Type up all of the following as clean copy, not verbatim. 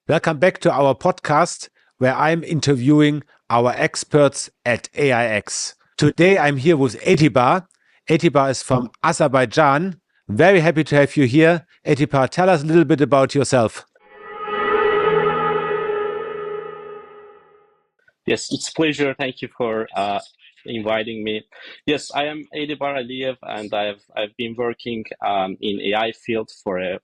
Welcome back to our podcast where I'm interviewing our experts at AIX. Today I'm here with Etibar. Etibar is from Azerbaijan. Very happy to have you here. Etibar, tell us a little bit about yourself. Yes, it's a pleasure. Thank you for inviting me. Yes, I am Etibar Aliyev, and I've been working in AI field for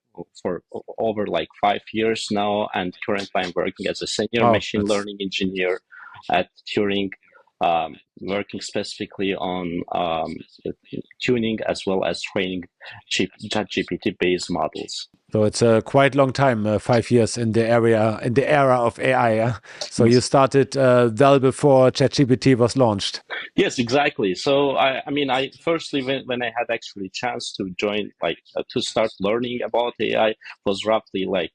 over like 5 years now, and currently I'm working as a senior Wow, machine that's learning engineer at Turing, working specifically on tuning as well as training ChatGPT based models. so it's a quite long time, 5 years in the era of AI. So you started well before ChatGPT was launched. Yes, exactly. So I firstly when I had actually chance to join to start learning about AI was roughly like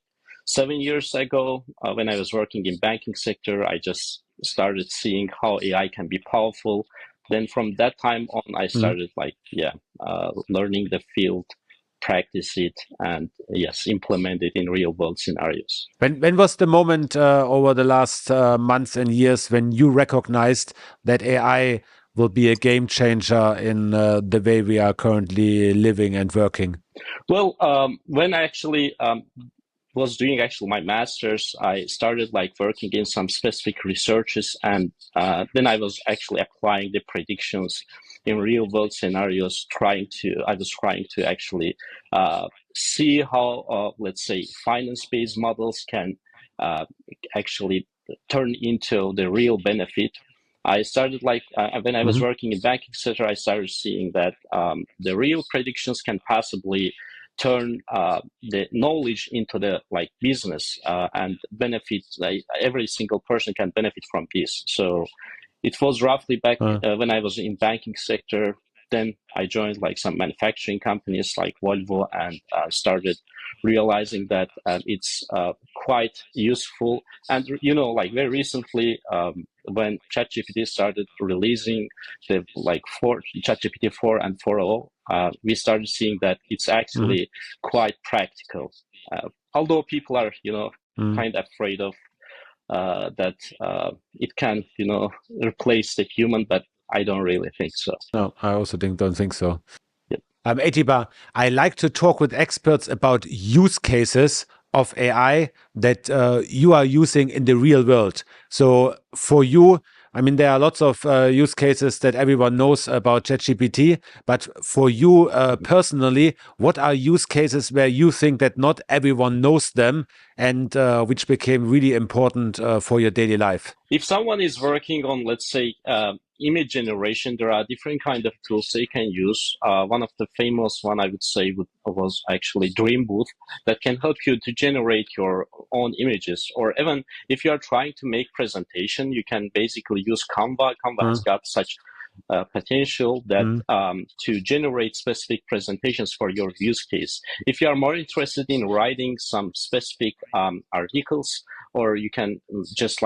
7 years ago when I was working in banking sector. I just started seeing how AI can be powerful. Then from that time on, I Mm. started learning the field, practice it, and yes, implement it in real world scenarios. When was the moment over the last months and years when you recognized that AI will be a game changer in the way we are currently living and working? Well, when I actually was doing actually my master's, I started like working in some specific researches, and then I was actually applying the predictions in real world scenarios. I was trying to actually see how, let's say, finance based models can uh, actually turn into the real benefit. I started when I was Mhm. working in banking sector, I started seeing that the real predictions can possibly turn the knowledge into the like business and benefit. Like every single person can benefit from this. So it was roughly back Uh, when I was in banking sector. Then I joined like some manufacturing companies like Volvo, and started realizing that it's quite useful. And like very recently, when ChatGPT started releasing the like four ChatGPT 4 and 4.0, we started seeing that it's mhm, actually quite practical. Although people are mhm. kind of afraid of that it can, replace the human, but I don't really think so. No, I also don't think so. Yeah. Etibar, I like to talk with experts about use cases of AI that you are using in the real world. So for you, I mean, there are lots of use cases that everyone knows about ChatGPT, but for you personally, what are use cases where you think that not everyone knows them and which became really important for your daily life? If someone is working on, let's say, image generation, there are different kind of tools they can use. One of the famous one I would say was actually Dream Booth, that can help you to generate your own images. Or even if you are trying to make presentation, you can basically use Canva. Canva has Mm, got such potential that mm, to generate specific presentations for your use case. If you are more interested in writing some specific articles, or you can just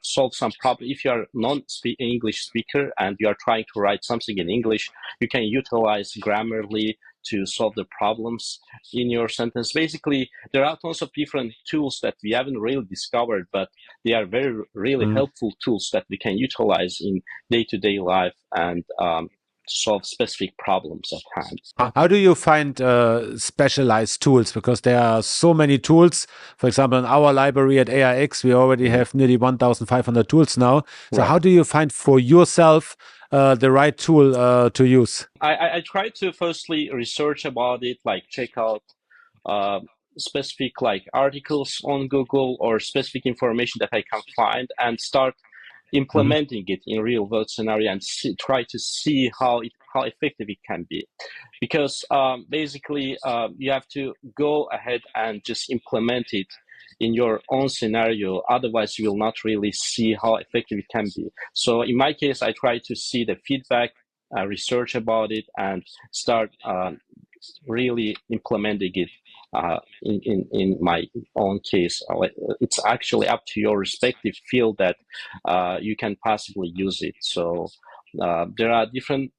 solve some problem. If you are non-English speaker and you are trying to write something in English, you can utilize Grammarly to solve the problems in your sentence. Basically, there are tons of different tools that we haven't really discovered, but they are really mm. helpful tools that we can utilize in day-to-day life and solve specific problems at hand. How do you find specialized tools? Because there are so many tools. For example, in our library at AIX, we already Mhm. have nearly 1,500 tools now. So, Right. how do you find for yourself the right tool to use? I try to firstly research about it, like check out uh, specific like articles on Google or specific information that I can find, and start Mhm. implementing it in real world scenario, and try to see how effective it can be. Because basically you have to go ahead and just implement it in your own scenario. Otherwise, you will not really see how effective it can be. So in my case, I try to see the feedback, research about it, and start really implementing it in my own case. It's actually up to your respective field that you can possibly use it. So there are different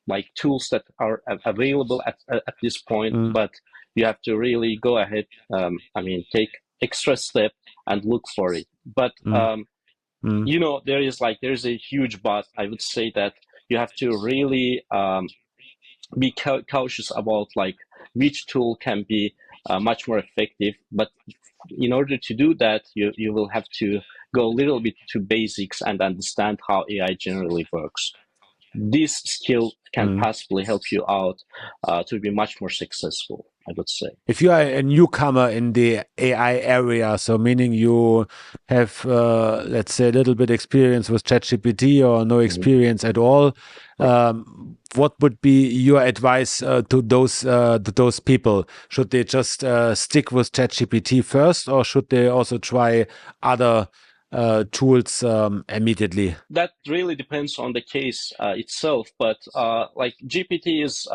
like tools that are available at this point, Mm. but you have to really go ahead. Take extra step and look for it. But mm, mm, there's a huge but. I would say that you have to really be cautious about like which tool can be much more effective. But in order to do that, you will have to go a little bit to basics and understand how AI generally works. This skill can mm. possibly help you out to be much more successful, I would say. If you are a newcomer in the AI area, so meaning you have, let's say, a little bit experience with ChatGPT or no Mhm. experience at all, Right. what would be your advice to those people? Should they just stick with ChatGPT first, or should they also try other tools immediately? That really depends on the case itself, but like GPT is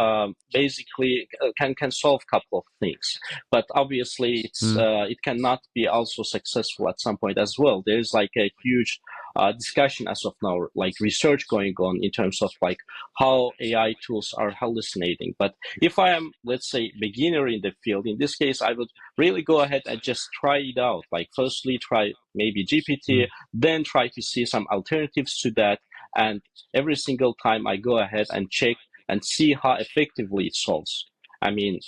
basically can solve a couple of things, but obviously Mm, it cannot be also successful at some point as well. There's like a huge discussion as of now, like research going on in terms of like how AI tools are hallucinating. But if I am, let's say, beginner in the field, in this case, I would really go ahead and just try it out. Like firstly, try maybe GPT, mm, then try to see some alternatives to that. And every single time I go ahead and check and see how effectively it solves. I mean,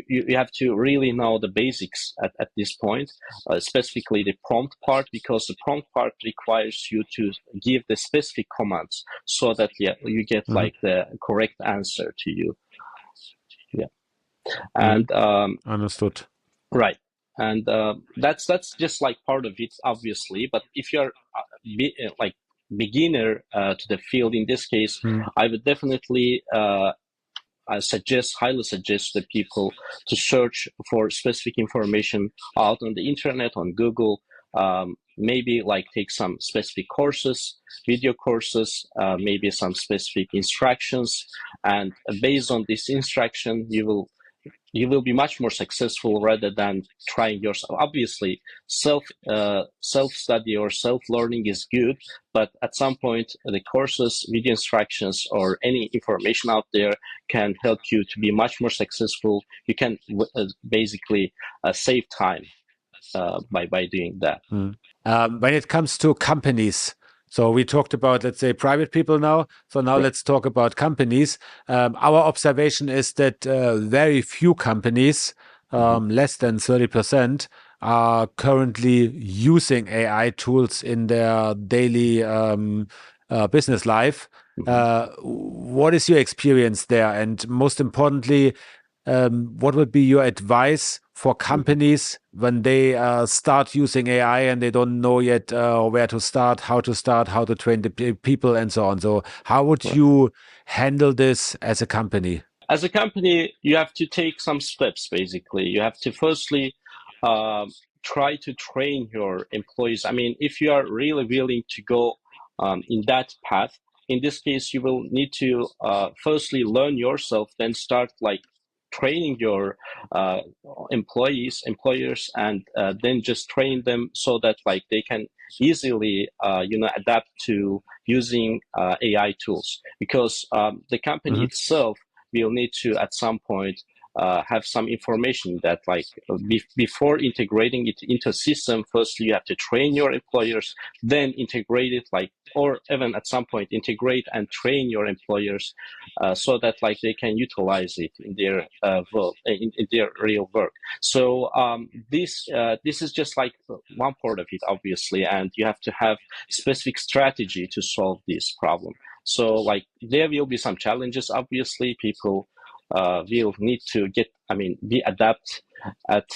you have to really know the basics at this point, specifically the prompt part, because the prompt part requires you to give the specific commands so that yeah, you get mm, like the correct answer to you. Yeah. mm. And Understood. right. And that's just like part of it, obviously. But if you're like beginner to the field, in this case, Mm, I would definitely highly suggest the people to search for specific information out on the internet, on Google. Maybe like take some specific courses, video courses, maybe some specific instructions, and based on this instruction, you will be much more successful rather than trying yourself. Obviously, self study or self learning is good, but at some point, the courses, video instructions, or any information out there can help you to be much more successful. You can basically save time by doing that. mm. When it comes to companies, so we talked about, let's say, private people now. So now Right. let's talk about companies. Our observation is that very few companies, Mhm. less than 30%, are currently using AI tools in their daily business life. Mhm. What is your experience there? And most importantly, what would be your advice for Mhm. companies when they start using AI and they don't know yet where to start, how to train the people, and so on? So, how would Right. you handle this as a company? As a company, you have to take some steps. Basically, you have to firstly um, try to train your employees. I mean, if you are really willing to go in that path, in this case, you will need to firstly learn yourself, then start like training your uh, employers, and then just train them so that like they can easily adapt to using AI tools, because the company Hmm. itself we'll need to at some point have some information that like before integrating it into a system, firstly you have to train your employers, then integrate it, like, or even at some point integrate and train your employers so that like they can utilize it in their work, in their real work. So this is just like one part of it, obviously, and you have to have specific strategy to solve this problem. So like there will be some challenges. Obviously, people will need to be adapt at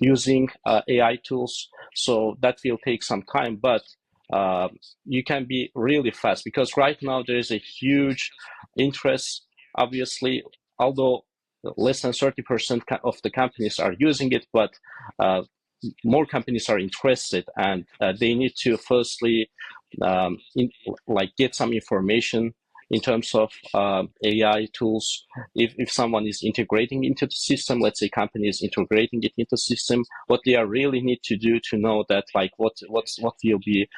using AI tools. So that will take some time, but uh, you can be really fast, because right now there is a huge interest. Obviously, although less than 30% of the companies are using it, but uh, more companies are interested, and they need to firstly like get some information in terms of AI tools. If someone is integrating into the system, let's say company is integrating it into the system, what they are really need to do to know that like what will be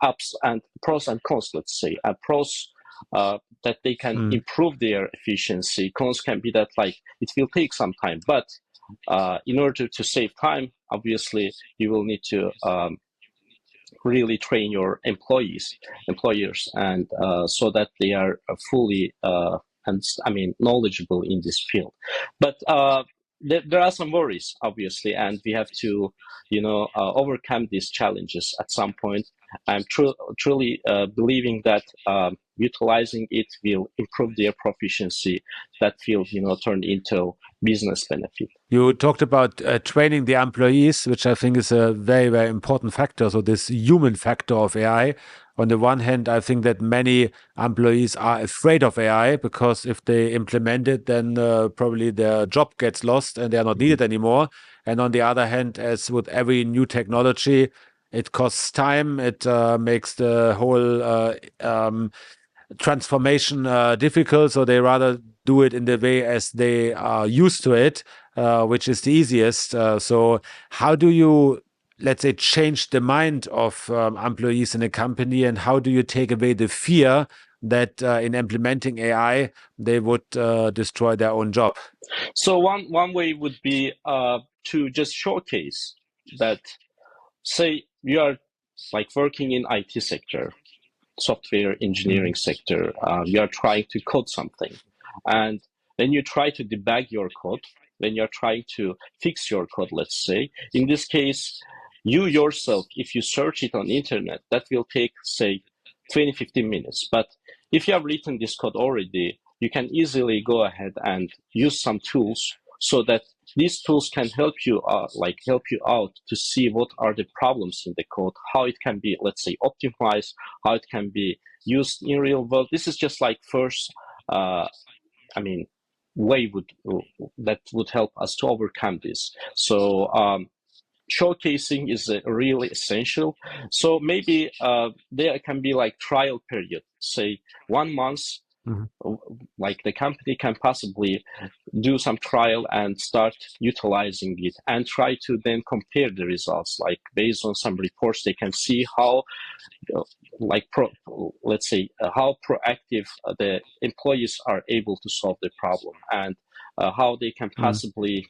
ups and pros and cons. Let's say pros. That they can Mm, improve their efficiency. Cons can be that like it will take some time, but in order to save time, obviously, you will need to really train your employers, and so that they are fully and I mean knowledgeable in this field. But there are some worries, obviously, and we have to, overcome these challenges at some point. I'm truly believing that utilizing it will improve their proficiency. That will, turn into business benefit. You talked about training the employees, which I think is a very, very important factor. So this human factor of AI. On the one hand, I think that many employees are afraid of AI because if they implement it, then probably their job gets lost and they are not needed anymore. And on the other hand, as with every new technology, it costs time. It makes the whole transformation difficult. So they rather do it in the way as they are used to it, which is the easiest. So how do you, let's say, change the mind of employees in a company, and how do you take away the fear that in implementing AI, they would destroy their own job? So one way would be to just showcase that, say you are like working in IT sector, software engineering sector, you are trying to code something, and then you try to debug your code, when you're trying to fix your code, let's say. In this case, you yourself, if you search it on internet, that will take, say, 20-15 minutes. But if you have written this code already, you can easily go ahead and use some tools so that these tools can help you out to see what are the problems in the code, how it can be, let's say, optimized, how it can be used in real world. This is just like first, way that would help us to overcome this. So showcasing is really essential. So maybe there can be like trial period, say 1 month. Like the company can possibly do some trial and start utilizing it and try to then compare the results, like based on some reports they can see how how proactive the employees are able to solve the problem, and how they can possibly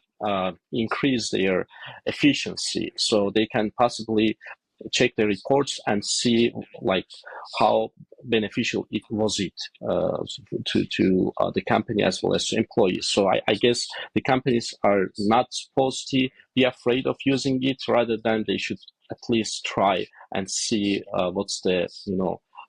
increase their efficiency, so they can possibly check the reports and see like how beneficial it was to the company as well as to employees. So I guess the companies are not supposed to be afraid of using it, rather than they should at least try and see what's the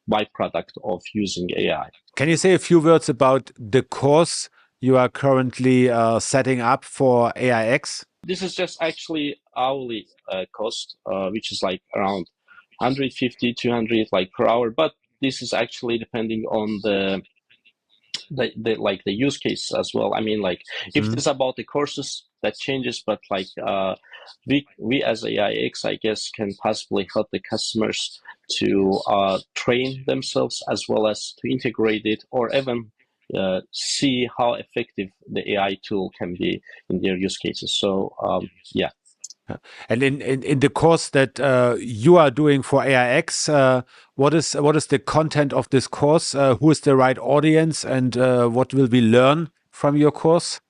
byproduct of using AI. Can you say a few words about the course you are currently setting up for AIX? This is just actually hourly cost, which is like around 150, 200 like per hour. But this is actually depending on the use case as well. I mean, like if it's about the courses, that changes, but like we as AIX, I guess, can possibly help the customers to train themselves as well as to integrate it, or even see how effective the AI tool can be in their use cases. So yeah. And in the course that you are doing for AIX, what is the content of this course? Who is the right audience, and what will we learn from your course?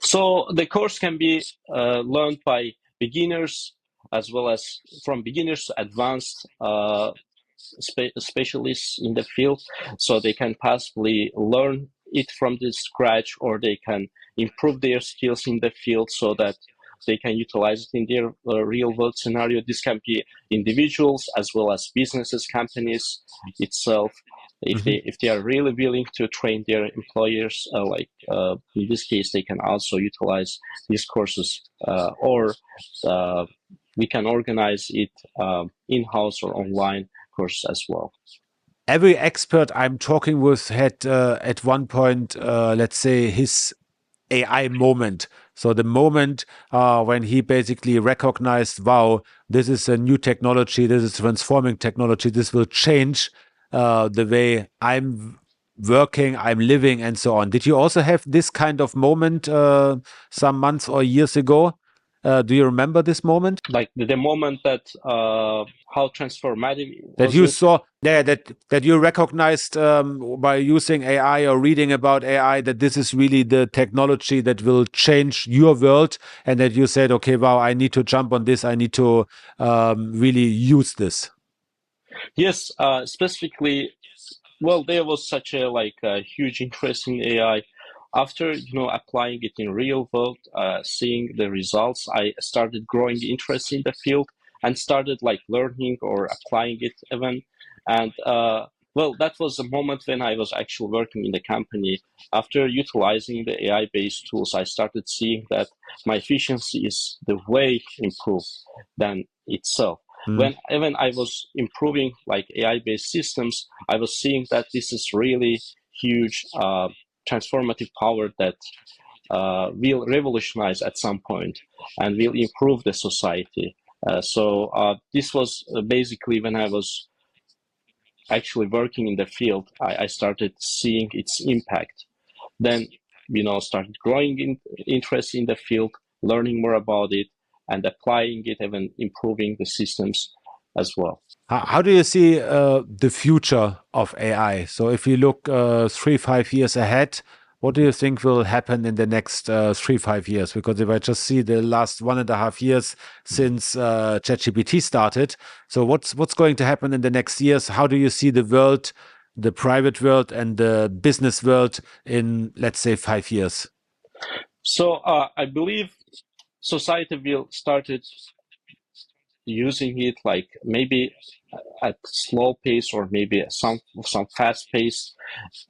So the course can be learned by beginners, as well as from beginners to advanced specialists in the field. So they can possibly learn it from the scratch, or they can improve their skills in the field so that they can utilize it in their real world scenario. This can be individuals as well as businesses, companies itself. If they are really willing to train their employers, in this case, they can also utilize these courses, or we can organize it in-house or online course as well. Every expert I'm talking with had at one point, let's say, his AI moment. So the moment when he basically recognized, wow, this is a new technology, this is transforming technology, this will change the way I'm working, I'm living, and so on. Did you also have this kind of moment some months or years ago? Do you remember this moment? Like the moment that how transformative That was you it? saw, yeah, that you recognized by using AI or reading about AI that this is really the technology that will change your world, and that you said, okay, wow, I need to jump on this. I need to really use this. Yes, specifically, well, there was such a huge interest in AI. After applying it in real world, seeing the results, I started growing interest in the field and started like learning or applying it even. And well, that was the moment when I was actually working in the company. After utilizing the AI-based tools, I started seeing that my efficiency is the way improved than itself. Mm. When even I was improving like AI-based systems, I was seeing that this is really huge transformative power that will revolutionize at some point and will improve the society. So this was basically when I was actually working in the field, I started seeing its impact. Then, started growing interest in the field, learning more about it, and applying it, even improving the systems as well. How do you see the future of AI? So if you look 3, 5 years ahead, what do you think will happen in the next 3, 5 years? Because if I just see the last 1.5 years since ChatGPT started, so what's going to happen in the next years? How do you see the world, the private world, and the business world in, let's say, 5 years? So I believe society will started using it like maybe at slow pace or maybe some fast pace.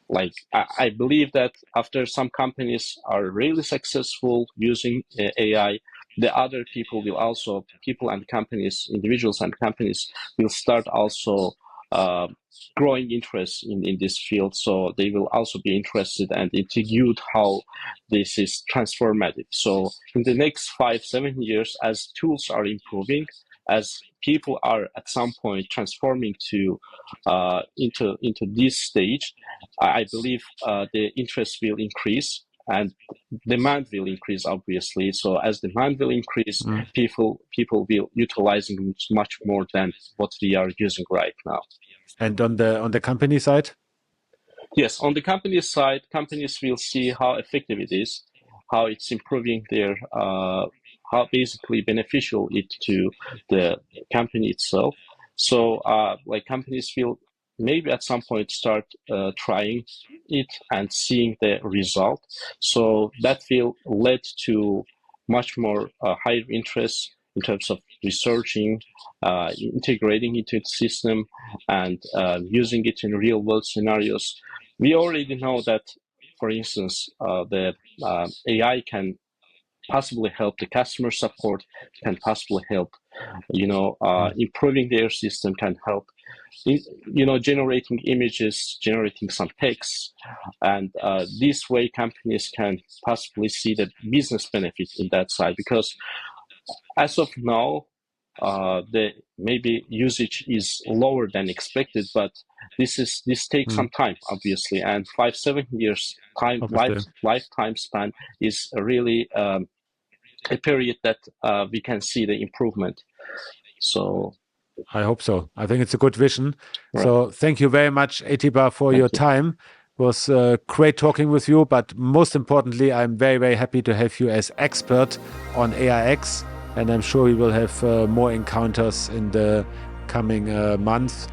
Like I believe that after some companies are really successful using AI, the other people and companies, individuals and companies will start also uh, growing interest in this field. So they will also be interested and intrigued how this is transformative. So in the next 5, 7 years, as tools are improving, as people are at some point transforming to into this stage, I believe the interest will increase and demand will increase, obviously. So as demand will increase, Mm. people will utilizing it much more than what we are using right now. And on the company side? Yes, on the company side, companies will see how effective it is, how it's improving their, how basically beneficial it to the company itself. So, like companies will maybe at some point start trying it and seeing the result. So that will lead to much more higher interest in terms of researching, integrating it into the system, and using it in real world scenarios. We already know that, for instance, the AI can possibly help the customer support, can possibly help, Mm. improving their system, can help, generating images, generating some text, and this way companies can possibly see the business benefit in that side. Because as of now, the maybe usage is lower than expected, but this takes Mm. some time, obviously, and 5, 7 years Obviously. lifetime span is really a period that we can see the improvement. So, I hope so. I think it's a good vision. right, So thank you very much, Etibar, for your thank you, time. It was great talking with you, but most importantly, I'm very, very happy to have you as expert on AIX, and I'm sure we will have more encounters in the coming months.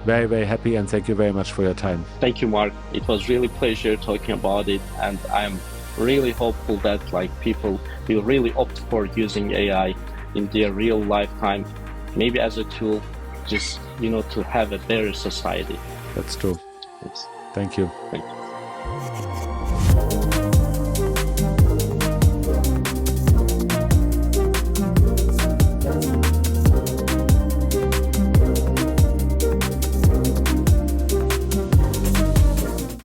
Very, very happy, and thank you very much for your time. thank you, Mark. It was really pleasure talking about it, and I'm really hopeful that like people will really opt for using AI in their real lifetime, maybe as a tool, just to have a better society. That's true. Yes. Thank you. Thank you.